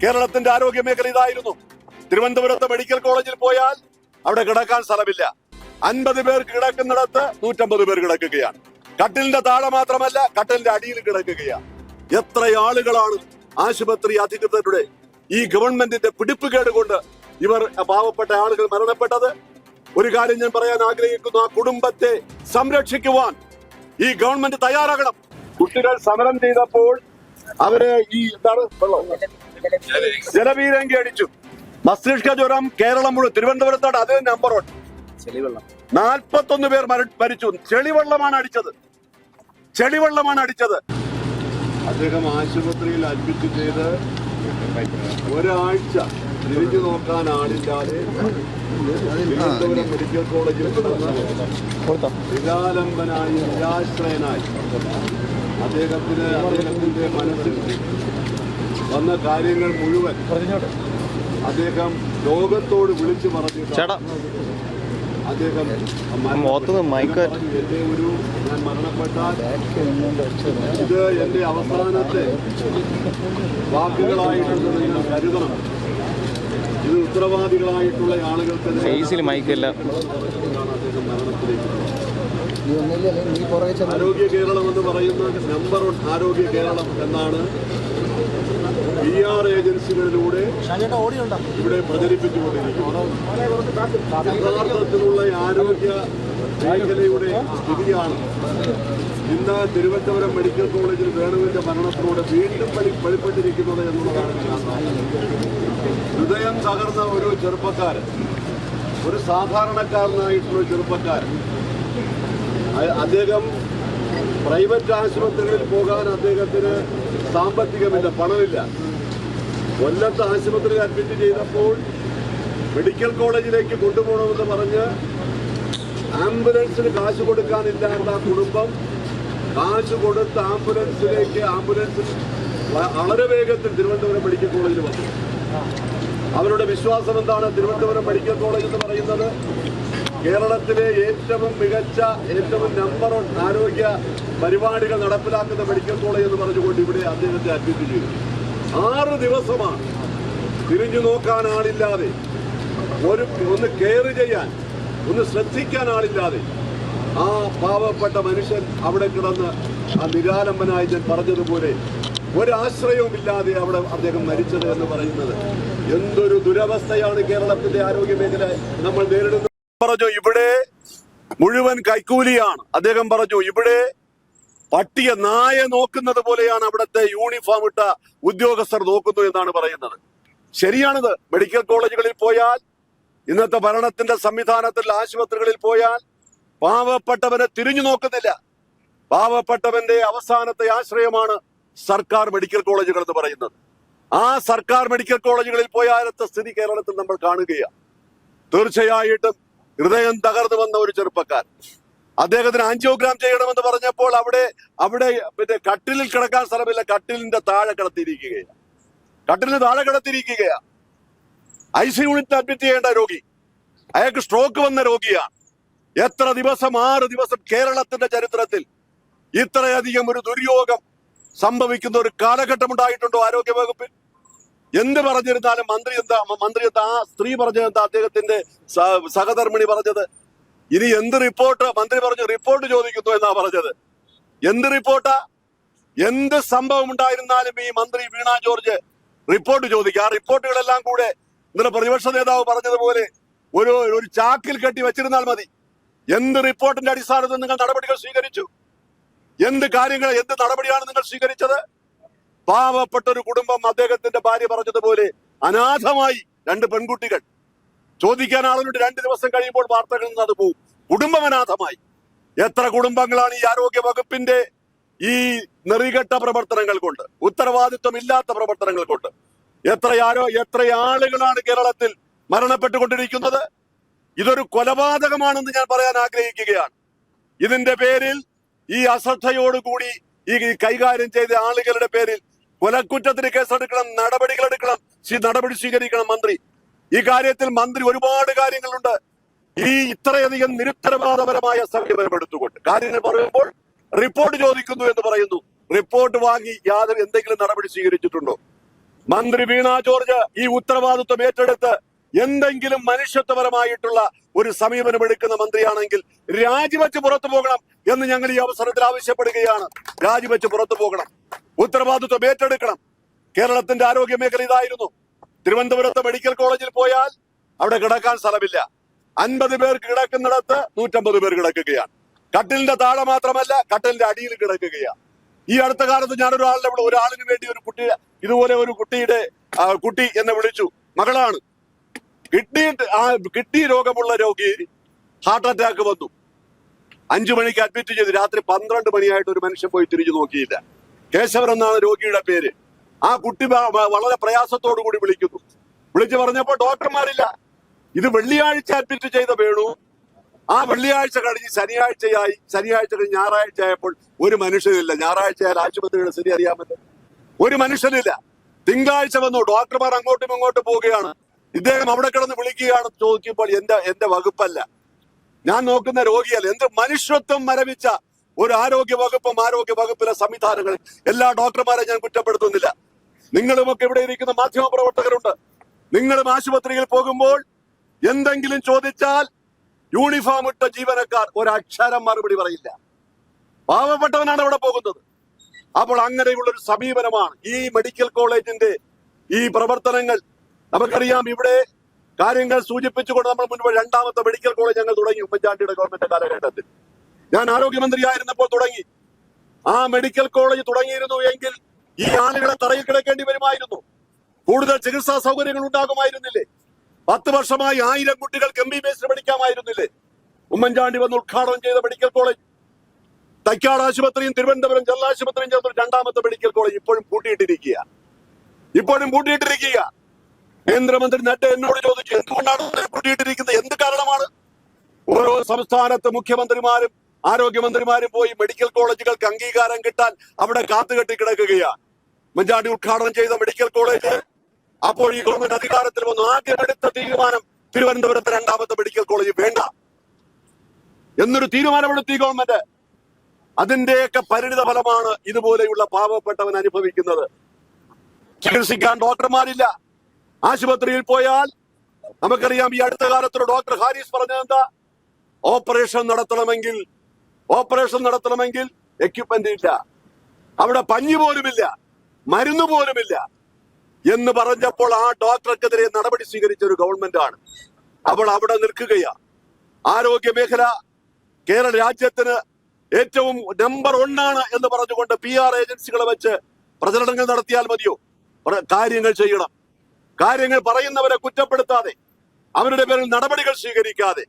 കേരളത്തിന്റെ ആരോഗ്യ മേഖല ഇതായിരുന്നു. തിരുവനന്തപുരത്ത് മെഡിക്കൽ കോളേജിൽ പോയാൽ അവിടെ കിടക്കാൻ സ്ഥലമില്ല. 50 പേർ കിടക്കുന്നിടത്ത് 150 പേർ കിടക്കുകയാണ്. കട്ടിലിന്റെ താഴെ മാത്രമല്ല, കട്ടിലിന്റെ അടിയിൽ കിടക്കുകയാണ്. എത്ര ആളുകളാണ് ആശുപത്രി അധികൃതരുടെ ഈ ഗവൺമെന്റിന്റെ പിടിപ്പുകേട് കൊണ്ട് ഇവർ പാവപ്പെട്ട ആളുകൾ മരണപ്പെട്ടത്. ഒരു കാര്യം ഞാൻ പറയാൻ ആഗ്രഹിക്കുന്നു, ആ കുടുംബത്തെ സംരക്ഷിക്കുവാൻ ഈ ഗവൺമെന്റ് തയ്യാറാകണം. കുട്ടികൾ സമരം ചെയ്തപ്പോൾ അവര് ഈ ജലപീരങ്കി അടിച്ചു. മസ്തിഷ്ക ജ്വരം കേരളം മുഴുവൻ, തിരുവനന്തപുരത്താണ് അതേ നമ്പർ 1. 41 പേർ മരിച്ചു. ചെളിവെള്ളമാണ് അടിച്ചത്. അദ്ദേഹം ആശുപത്രിയിൽ അഡ്മിറ്റ് ചെയ്ത് ഒരാഴ്ച തിരിഞ്ഞു നോക്കാൻ ആളില്ലാതെ തിരുവനന്തപുരം മെഡിക്കൽ കോളേജിൽ നിരാലംബനായി നിരാശ്രയനായി അദ്ദേഹത്തിന്റെ മനസ്സിൽ വന്ന കാര്യങ്ങൾ മുഴുവൻ അദ്ദേഹം ലോകത്തോട് വിളിച്ചു പറഞ്ഞു. അദ്ദേഹം ഞാൻ മരണപ്പെട്ടാൽ ഇത് എന്റെ അവസാനത്തെ വാക്കുകളായിട്ടുണ്ട്, നിങ്ങൾ കരുതണം. ഇത് ഉത്തരവാദികളായിട്ടുള്ള ആളുകൾക്ക് അദ്ദേഹം മരണത്തിലേക്ക്. ആരോഗ്യ കേരളം എന്ന് പറയുന്നത് നമ്പർ 1 ആരോഗ്യ കേരളം എന്നാണ് PR ഏജൻസികളിലൂടെ ഇവിടെ പ്രചരിപ്പിച്ചുകൊണ്ടിരിക്കുന്നു. യഥാർത്ഥത്തിലുള്ള ആരോഗ്യ മേഖലയുടെ സ്ഥിതിയാണ് ഇന്ന് തിരുവനന്തപുരം മെഡിക്കൽ കോളേജിൽ വേണുവിന്റെ മരണത്തിലൂടെ വീണ്ടും വെളിപ്പെട്ടിരിക്കുന്നത് എന്നുള്ളതാണ്. ഹൃദയം തകർന്ന ഒരു ചെറുപ്പക്കാരൻ, ഒരു സാധാരണക്കാരനായിട്ടുള്ള ചെറുപ്പക്കാരൻ, അദ്ദേഹം പ്രൈവറ്റ് ആശുപത്രികളിൽ പോകാൻ അദ്ദേഹത്തിന് സാമ്പത്തികമില്ല, പണമില്ല. കൊല്ലത്ത് ആശുപത്രിയിൽ അഡ്മിറ്റ് ചെയ്തപ്പോൾ മെഡിക്കൽ കോളേജിലേക്ക് കൊണ്ടുപോകണമെന്ന് പറഞ്ഞ് ആംബുലൻസിന് കാശ് കൊടുക്കാനില്ലാത്ത ആ കുടുംബം കാശ് കൊടുത്ത് ആംബുലൻസിൽ വളരെ വേഗത്തിൽ തിരുവനന്തപുരം മെഡിക്കൽ കോളേജിൽ വന്നു. അവരുടെ വിശ്വാസം എന്താണ്? തിരുവനന്തപുരം മെഡിക്കൽ കോളേജ് എന്ന് പറയുന്നത് കേരളത്തിലെ ഏറ്റവും മികച്ച, ഏറ്റവും നമ്പർ 1 ആരോഗ്യ പരിപാടികൾ നടപ്പിലാക്കുന്ന മെഡിക്കൽ കോളേജ് എന്ന് പറഞ്ഞുകൊണ്ട് ഇവിടെ അദ്ദേഹത്തെ അഡ്മിറ്റ് ചെയ്തു. 6 ദിവസമാണ് തിരിഞ്ഞു നോക്കാൻ ആളില്ലാതെ, ഒന്ന് കെയർ ചെയ്യാൻ, ഒന്ന് ശ്രദ്ധിക്കാൻ ആളില്ലാതെ ആ പാവപ്പെട്ട മനുഷ്യൻ അവിടെ കിടന്ന് ആ നിരാലംബനായി ഞാൻ പറഞ്ഞതുപോലെ ഒരാശ്രയവുമില്ലാതെ അവിടെ അദ്ദേഹം മരിച്ചത് എന്ന് പറയുന്നത് എന്തൊരു ദുരവസ്ഥയാണ് കേരളത്തിന്റെ ആരോഗ്യ മേഖല നമ്മൾ നേരിടുന്നത്. പറഞ്ഞു ഇവിടെ മുഴുവൻ കൈക്കൂലിയാണ്. അദ്ദേഹം പറഞ്ഞു ഇവിടെ പട്ടിയെ നായെ നോക്കുന്നത് പോലെയാണ് അവിടുത്തെ യൂണിഫോം ഇട്ട ഉദ്യോഗസ്ഥർ നോക്കുന്നു എന്നാണ് പറയുന്നത്. ശരിയാണിത്. മെഡിക്കൽ കോളേജുകളിൽ പോയാൽ, ഇന്നത്തെ ഭരണത്തിന്റെ സംവിധാനത്തിൽ ആശുപത്രികളിൽ പോയാൽ പാവപ്പെട്ടവനെ തിരിഞ്ഞു നോക്കുന്നില്ല. പാവപ്പെട്ടവന്റെ അവസാനത്തെ ആശ്രയമാണ് സർക്കാർ മെഡിക്കൽ കോളേജുകൾ എന്ന് പറയുന്നത്. ആ സർക്കാർ മെഡിക്കൽ കോളേജുകളിൽ പോയാലത്തെ സ്ഥിതി കേരളത്തിൽ നമ്മൾ കാണുകയാണ്. തീർച്ചയായിട്ടും ഹൃദയം തകർന്നു വന്ന ഒരു ചെറുപ്പക്കാരൻ, അദ്ദേഹത്തിന് ആൻജിയോഗ്രാം ചെയ്യണമെന്ന് പറഞ്ഞപ്പോൾ അവിടെ പിന്നെ കട്ടിലിൽ കിടക്കാൻ സ്ഥലമില്ല, കട്ടിലിന്റെ താഴെ കിടത്തിയിരിക്കുകയാണ്. IC യൂണിറ്റ് അഡ്മിറ്റ് ചെയ്യേണ്ട രോഗി, അയാൾക്ക് സ്ട്രോക്ക് വന്ന രോഗിയാണ്. എത്ര ദിവസം? 6 ദിവസം. കേരളത്തിന്റെ ചരിത്രത്തിൽ ഇത്രയധികം ഒരു ദുര്യോഗം സംഭവിക്കുന്ന ഒരു കാലഘട്ടം ഉണ്ടായിട്ടുണ്ടോ ആരോഗ്യ വകുപ്പിൽ? എന്ത് പറഞ്ഞിരുന്നാലും മന്ത്രി എന്താ ആ സ്ത്രീ പറഞ്ഞതെന്താ? അദ്ദേഹത്തിന്റെ സഹധർമ്മിണി പറഞ്ഞത് ഇനി എന്ത് റിപ്പോർട്ട്? മന്ത്രി പറഞ്ഞു റിപ്പോർട്ട് ചോദിക്കുന്നു എന്നാ പറഞ്ഞത്. എന്ത് റിപ്പോർട്ടാ? എന്ത് സംഭവം ഉണ്ടായിരുന്നാലും ഈ മന്ത്രി വീണ ജോർജ് റിപ്പോർട്ട് ചോദിക്കുക. ആ റിപ്പോർട്ടുകളെല്ലാം കൂടെ ഇന്നലെ പ്രതിപക്ഷ നേതാവ് പറഞ്ഞതുപോലെ ഒരു ചാക്കിൽ കെട്ടി വെച്ചിരുന്നാൽ മതി. എന്ത് റിപ്പോർട്ടിന്റെ അടിസ്ഥാനത്തിൽ നിങ്ങൾ നടപടികൾ സ്വീകരിച്ചു? എന്ത് നടപടിയാണ് നിങ്ങൾ സ്വീകരിച്ചത്? പാവപ്പെട്ട ഒരു കുടുംബം, അദ്ദേഹത്തിന്റെ ഭാര്യ പറഞ്ഞതുപോലെ അനാഥമായി 2 പെൺകുട്ടികൾ. ചോദിക്കാൻ ആളുകളുണ്ട്. 2 ദിവസം കഴിയുമ്പോൾ വാർത്തകളിൽ നിന്ന് അത് പോകും. കുടുംബം അനാഥമായി. എത്ര കുടുംബങ്ങളാണ് ഈ ആരോഗ്യ വകുപ്പിന്റെ ഈ നെറികെട്ട പ്രവർത്തനങ്ങൾ കൊണ്ട്, ഉത്തരവാദിത്വം ഇല്ലാത്ത പ്രവർത്തനങ്ങൾ കൊണ്ട് എത്ര ആളുകളാണ് കേരളത്തിൽ മരണപ്പെട്ടുകൊണ്ടിരിക്കുന്നത്? ഇതൊരു കൊലപാതകമാണെന്ന് ഞാൻ പറയാൻ ആഗ്രഹിക്കുകയാണ്. ഇതിന്റെ പേരിൽ ഈ അശ്രദ്ധയോടുകൂടി ഈ കൈകാര്യം ചെയ്ത ആളുകളുടെ പേരിൽ കൊലക്കുറ്റത്തിന് കേസെടുക്കണം, നടപടി സ്വീകരിക്കണം മന്ത്രി. ഈ കാര്യത്തിൽ മന്ത്രി ഒരുപാട് കാര്യങ്ങളുണ്ട്. ഇത്രയധികം നിരുത്തരവാദപരമായ സമീപനമെടുത്തുകൊണ്ട് കാര്യങ്ങൾ പറയുമ്പോൾ റിപ്പോർട്ട് ചോദിക്കുന്നു എന്ന് പറയുന്നു. റിപ്പോർട്ട് വാങ്ങി എന്തെങ്കിലും നടപടി സ്വീകരിച്ചിട്ടുണ്ടോ? മന്ത്രി വീണ ജോർജ് ഈ ഉത്തരവാദിത്വം ഏറ്റെടുത്ത് എന്തെങ്കിലും മനുഷ്യത്വപരമായിട്ടുള്ള ഒരു സമീപനം എടുക്കുന്ന മന്ത്രിയാണെങ്കിൽ രാജിവെച്ച് പുറത്തു പോകണം എന്ന് ഞങ്ങൾ ഈ അവസരത്തിൽ ആവശ്യപ്പെടുകയാണ്. രാജിവെച്ച് പുറത്തു പോകണം, ഉത്തരവാദിത്വം ഏറ്റെടുക്കണം. കേരളത്തിന്റെ ആരോഗ്യ മേഖല ഇതായിരുന്നു. തിരുവനന്തപുരത്ത് മെഡിക്കൽ കോളേജിൽ പോയാൽ അവിടെ കിടക്കാൻ സ്ഥലമില്ല. 50 പേർക്ക് കിടക്കുന്നിടത്ത് 150 പേർ കിടക്കുകയാണ്. കട്ടിലിന്റെ താഴെ മാത്രമല്ല, കട്ടിലിന്റെ അടിയിൽ കിടക്കുകയാണ്. ഈ അടുത്ത കാലത്ത് ഒരാളിന് വേണ്ടി ഒരു കുട്ടി ഇതുപോലെ ഒരു കുട്ടി എന്നെ വിളിച്ചു. മകളാണ്, കിഡ്നി രോഗമുള്ള രോഗി, ഹാർട്ട് അറ്റാക്ക് വന്നു. 5 മണിക്ക് അഡ്മിറ്റ് ചെയ്ത് രാത്രി 12 മണിയായിട്ട് ഒരു മനുഷ്യൻ പോയി തിരിഞ്ഞു നോക്കിയില്ല. കേശവൻ എന്നാണ് രോഗിയുടെ പേര്. ആ കുട്ടി വളരെ പ്രയാസത്തോടു കൂടി വിളിച്ചു പറഞ്ഞപ്പോ ഡോക്ടർമാരില്ല. ഇത് വെള്ളിയാഴ്ച അഡ്മിറ്റ് ചെയ്ത വേണു. ആ വെള്ളിയാഴ്ച കഴിഞ്ഞ് ശനിയാഴ്ച കഴിഞ്ഞ് ഞായറാഴ്ച ആയപ്പോൾ ഒരു മനുഷ്യനില്ല. ഞായറാഴ്ച ആയാൽ ആശുപത്രിയുടെ സ്ഥിതി അറിയാമല്ലോ, ഒരു മനുഷ്യനില്ല. തിങ്കളാഴ്ച വന്നു, ഡോക്ടർമാർ അങ്ങോട്ടും ഇങ്ങോട്ടും പോവുകയാണ്. ഇദ്ദേഹം അവിടെ കിടന്ന് വിളിക്കുകയാണ്. ചോദിക്കുമ്പോൾ എന്റെ വകുപ്പല്ല, ഞാൻ നോക്കുന്ന രോഗിയല്ല. എന്ത് മനുഷ്യത്വം മരവിച്ച ഒരു ആരോഗ്യ വകുപ്പിലെ സംവിധാനങ്ങൾ. എല്ലാ ഡോക്ടർമാരെ ഞാൻ കുറ്റപ്പെടുത്തുന്നില്ല. നിങ്ങളുമൊക്കെ ഇവിടെ ഇരിക്കുന്ന മാധ്യമ പ്രവർത്തകരുണ്ട്. നിങ്ങളും ആശുപത്രിയിൽ പോകുമ്പോൾ എന്തെങ്കിലും ചോദിച്ചാൽ യൂണിഫോം ഇട്ട ജീവനക്കാർ ഒരക്ഷരം മറുപടി പറയില്ല. പാവപ്പെട്ടവനാണ് അവിടെ പോകുന്നത്. അപ്പോൾ അങ്ങനെയുള്ള ഒരു സമീപനമാണ് ഈ മെഡിക്കൽ കോളേജിന്റെ ഈ പ്രവർത്തനങ്ങൾ. നമുക്കറിയാം, ഇവിടെ കാര്യങ്ങൾ സൂചിപ്പിച്ചുകൊണ്ട് നമ്മൾ മുൻപ് 2ാമത്തെ മെഡിക്കൽ കോളേജ് ഞങ്ങൾ തുടങ്ങി. ഉമ്മൻചാണ്ടിയുടെ ഗവൺമെന്റ് കാലഘട്ടത്തിൽ ഞാൻ ആരോഗ്യമന്ത്രിയായിരുന്നപ്പോൾ തുടങ്ങി. ആ മെഡിക്കൽ കോളേജ് തുടങ്ങിയിരുന്നു എങ്കിൽ ഈ ആളുകളെ തറയിൽ കിടക്കേണ്ടി വരുമായിരുന്നു. കൂടുതൽ ചികിത്സാ സൗകര്യങ്ങൾ ഉണ്ടാകുമായിരുന്നില്ലേ? 10 വർഷമായി 1000 കുട്ടികൾക്ക് MBBS പഠിക്കാമായിരുന്നില്ലേ? ഉമ്മൻചാണ്ടി വന്ന് ഉദ്ഘാടനം ചെയ്ത മെഡിക്കൽ കോളേജ്, തൈക്കാട് ആശുപത്രിയും തിരുവനന്തപുരം ജനറൽ ആശുപത്രിയും ചേർത്ത് 2ാമത്തെ മെഡിക്കൽ കോളേജ് ഇപ്പോഴും പൂട്ടിയിട്ടിരിക്കുക. കേന്ദ്രമന്ത്രി നഡ്ഡ എന്നോട് ചോദിച്ചു, എന്തുകൊണ്ടാണ് പൂട്ടിയിട്ടിരിക്കുന്നത്, എന്ത് കാരണമാണ്? ഓരോ സംസ്ഥാനത്ത് മുഖ്യമന്ത്രിമാരും ആരോഗ്യമന്ത്രിമാരും പോയി മെഡിക്കൽ കോളേജുകൾക്ക് അംഗീകാരം കിട്ടാൻ അവിടെ കാത്തുകെട്ടി കിടക്കുകയാണ്. ഉമ്മൻചാണ്ടി ഉദ്ഘാടനം ചെയ്ത മെഡിക്കൽ കോളേജ് അപ്പോൾ ഈ ഗവൺമെന്റ് അധികാരത്തിൽ വന്നു. ആദ്യം എടുത്ത തീരുമാനം തിരുവനന്തപുരത്ത് 2ാമത്തെ മെഡിക്കൽ കോളേജ് വേണ്ട എന്നൊരു തീരുമാനമെടുത്ത ഈ ഗവൺമെന്റ്. അതിന്റെയൊക്കെ പരിണിത ഫലമാണ് ഇതുപോലെയുള്ള പാവപ്പെട്ടവൻ അനുഭവിക്കുന്നത്. ചികിത്സിക്കാൻ ഡോക്ടർമാരില്ല. ആശുപത്രിയിൽ പോയാൽ നമുക്കറിയാം, ഈ അടുത്ത കാലത്തൊരു ഡോക്ടർ ഹാരിസ് പറഞ്ഞതെന്താ, ഓപ്പറേഷൻ നടത്തണമെങ്കിൽ എക്യുപ്മെന്റ് ഇല്ല, അവിടെ പഞ്ഞി പോലുമില്ല, മരുന്ന് പോലുമില്ല എന്ന് പറഞ്ഞപ്പോൾ ആ ഡോക്ടർക്കെതിരെ നടപടി സ്വീകരിച്ച ഒരു ഗവൺമെന്റ് ആണ്. അവൾ അവിടെ നിൽക്കുകയാണ്. ആരോഗ്യ മേഖല കേരള രാജ്യത്തിന് ഏറ്റവും നമ്പർ 1 എന്ന് പറഞ്ഞുകൊണ്ട് PR ഏജൻസികളെ വെച്ച് പ്രചരണങ്ങൾ നടത്തിയാൽ മതിയോ? കാര്യങ്ങൾ ചെയ്യണം. കാര്യങ്ങൾ പറയുന്നവരെ കുറ്റപ്പെടുത്താതെ, അവരുടെ പേരിൽ നടപടികൾ സ്വീകരിക്കാതെ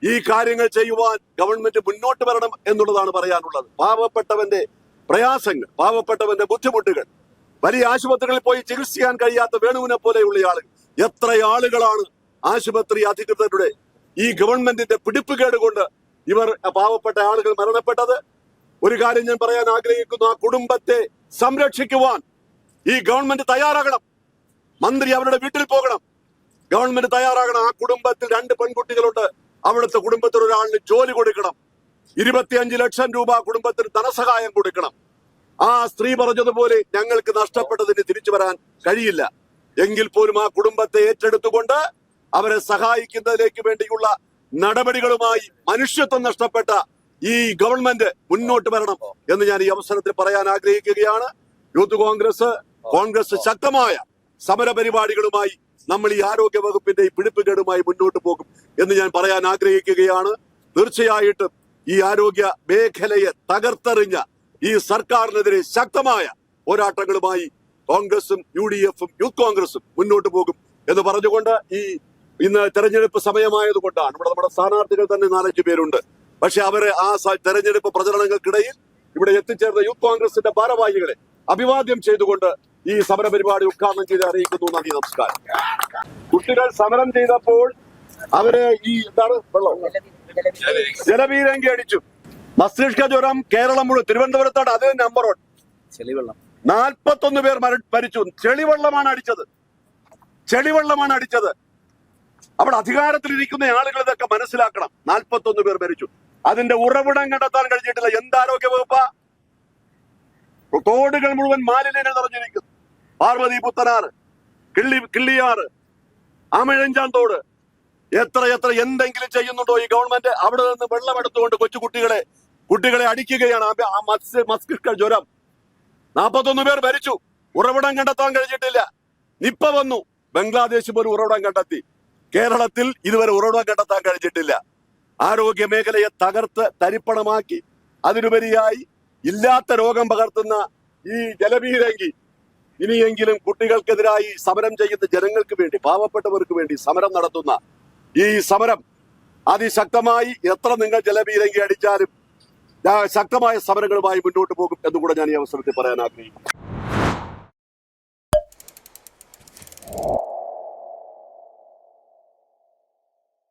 ഈ കാര്യങ്ങൾ ചെയ്യുവാൻ ഗവൺമെന്റ് മുന്നോട്ട് വരണം എന്നുള്ളതാണ് പറയാനുള്ളത്. പാവപ്പെട്ടവന്റെ പ്രയാസങ്ങൾ, പാവപ്പെട്ടവന്റെ ബുദ്ധിമുട്ടുകൾ, വലിയ ആശുപത്രികളിൽ പോയി ചികിത്സിക്കാൻ കഴിയാത്ത വേണുവിനെ പോലെയുള്ള ആളുകൾ, എത്ര ആളുകളാണ് ആശുപത്രി അധികൃതരുടെ ഈ ഗവൺമെന്റിന്റെ പിടിപ്പുകേട് കൊണ്ട് ഇവർ പാവപ്പെട്ട ആളുകൾ മരണപ്പെട്ടത്. ഒരു കാര്യം ഞാൻ പറയാൻ ആഗ്രഹിക്കുന്നു, ആ കുടുംബത്തെ സംരക്ഷിക്കുവാൻ ഈ ഗവൺമെന്റ് തയ്യാറാകണം. മന്ത്രി അവരുടെ വീട്ടിൽ പോകണം, ഗവൺമെന്റ് തയ്യാറാകണം. ആ കുടുംബത്തിൽ 2 പെൺകുട്ടികളുണ്ട്, അവിടുത്തെ കുടുംബത്തിൽ ഒരാളിന് ജോലി കൊടുക്കണം. 25 ലക്ഷം രൂപ കുടുംബത്തിന് ധനസഹായം കൊടുക്കണം. ആ സ്ത്രീ പറഞ്ഞതുപോലെ ഞങ്ങൾക്ക് നഷ്ടപ്പെട്ടതിന് തിരിച്ചു വരാൻ കഴിയില്ല എങ്കിൽ പോലും ആ കുടുംബത്തെ ഏറ്റെടുത്തുകൊണ്ട് അവരെ സഹായിക്കുന്നതിലേക്ക് വേണ്ടിയുള്ള നടപടികളുമായി മനുഷ്യത്വം നഷ്ടപ്പെട്ട ഈ ഗവൺമെന്റ് മുന്നോട്ട് വരണം എന്ന് ഞാൻ ഈ അവസരത്തിൽ പറയാൻ ആഗ്രഹിക്കുകയാണ്. യൂത്ത് കോൺഗ്രസ് ശക്തമായ സമര പരിപാടികളുമായി നമ്മൾ ഈ ആരോഗ്യ വകുപ്പിന്റെ ഈ പിടിപ്പുകേടുമായി മുന്നോട്ട് പോകും എന്ന് ഞാൻ പറയാൻ ആഗ്രഹിക്കുകയാണ്. തീർച്ചയായിട്ടും ഈ ആരോഗ്യ മേഖലയെ തകർത്തെറിഞ്ഞ ഈ സർക്കാരിനെതിരെ ശക്തമായ പോരാട്ടങ്ങളുമായി കോൺഗ്രസും UDF-ഉം യൂത്ത് കോൺഗ്രസും മുന്നോട്ട് പോകും എന്ന് പറഞ്ഞുകൊണ്ട്, ഇന്ന് തെരഞ്ഞെടുപ്പ് സമയമായതുകൊണ്ടാണ് ഇവിടെ നമ്മുടെ സ്ഥാനാർത്ഥികൾ തന്നെ 4-5 പേരുണ്ട്. പക്ഷെ അവര് ആ തെരഞ്ഞെടുപ്പ് പ്രചരണങ്ങൾക്കിടയിൽ ഇവിടെ എത്തിച്ചേർന്ന യൂത്ത് കോൺഗ്രസിന്റെ ഭാരവാഹികളെ അഭിവാദ്യം ചെയ്തുകൊണ്ട് ഈ സമര പരിപാടി ഉദ്ഘാടനം ചെയ്ത് അറിയിക്കുന്നു. നന്ദി, നമസ്കാരം. കുട്ടികൾ സമരം ചെയ്തപ്പോൾ അവര് ജലപീരങ്കി അടിച്ചു. മസ്തിഷ്ക ജ്വരം കേരളം മുഴുവൻ, തിരുവനന്തപുരത്താണ് അതേ നമ്പർ 1. 41 പേർ മരിച്ചു. ചെളിവെള്ളമാണ് അടിച്ചത്. അവിടെ അധികാരത്തിലിരിക്കുന്ന ആളുകൾ ഇതൊക്കെ മനസ്സിലാക്കണം. 41 പേർ മരിച്ചു. അതിന്റെ ഉറവിടം കണ്ടെത്താൻ കഴിഞ്ഞിട്ടില്ല. എന്താരോഗ്യ വകുപ്പ? തോടുകൾ മുഴുവൻ മാലിന്യങ്ങൾ നിറഞ്ഞിരിക്കുന്നു. പാർവതി പുത്തനാറ്, കിള്ളിയാറ്, ആമഴഞ്ചാന്തോട്, എത്ര എന്തെങ്കിലും ചെയ്യുന്നുണ്ടോ ഈ ഗവൺമെന്റ്? അവിടെ നിന്ന് വെള്ളമെടുത്തുകൊണ്ട് കുട്ടികളെ അടിക്കുകയാണ്. മസ്തിഷ്ക ജ്വരം, 41 പേർ മരിച്ചു. ഉറവിടം കണ്ടെത്താൻ കഴിഞ്ഞിട്ടില്ല. നിപ്പ വന്നു, ബംഗ്ലാദേശ് പോലും ഉറവിടം കണ്ടെത്തി. കേരളത്തിൽ ഇതുവരെ ഉറവിടം കണ്ടെത്താൻ കഴിഞ്ഞിട്ടില്ല. ആരോഗ്യ മേഖലയെ തകർത്ത് തരിപ്പണമാക്കി, അതിനുപരിയായി ഇല്ലാത്ത രോഗം പകർത്തുന്ന ഈ ജലപീരങ്കി ഇനിയെങ്കിലും കുട്ടികൾക്കെതിരായി സമരം ചെയ്യുന്ന ജനങ്ങൾക്ക് വേണ്ടി, പാവപ്പെട്ടവർക്ക് വേണ്ടി സമരം നടത്തുന്ന ഈ സമരം അതിശക്തമായി എത്ര നിങ്ങൾ ജലപീരങ്കി അടിച്ചാലും ശക്തമായ സമരങ്ങളുമായി മുന്നോട്ട് പോകും എന്നുകൂടെ ഞാൻ ഈ അവസരത്തിൽ പറയാൻ ആഗ്രഹിക്കുന്നു.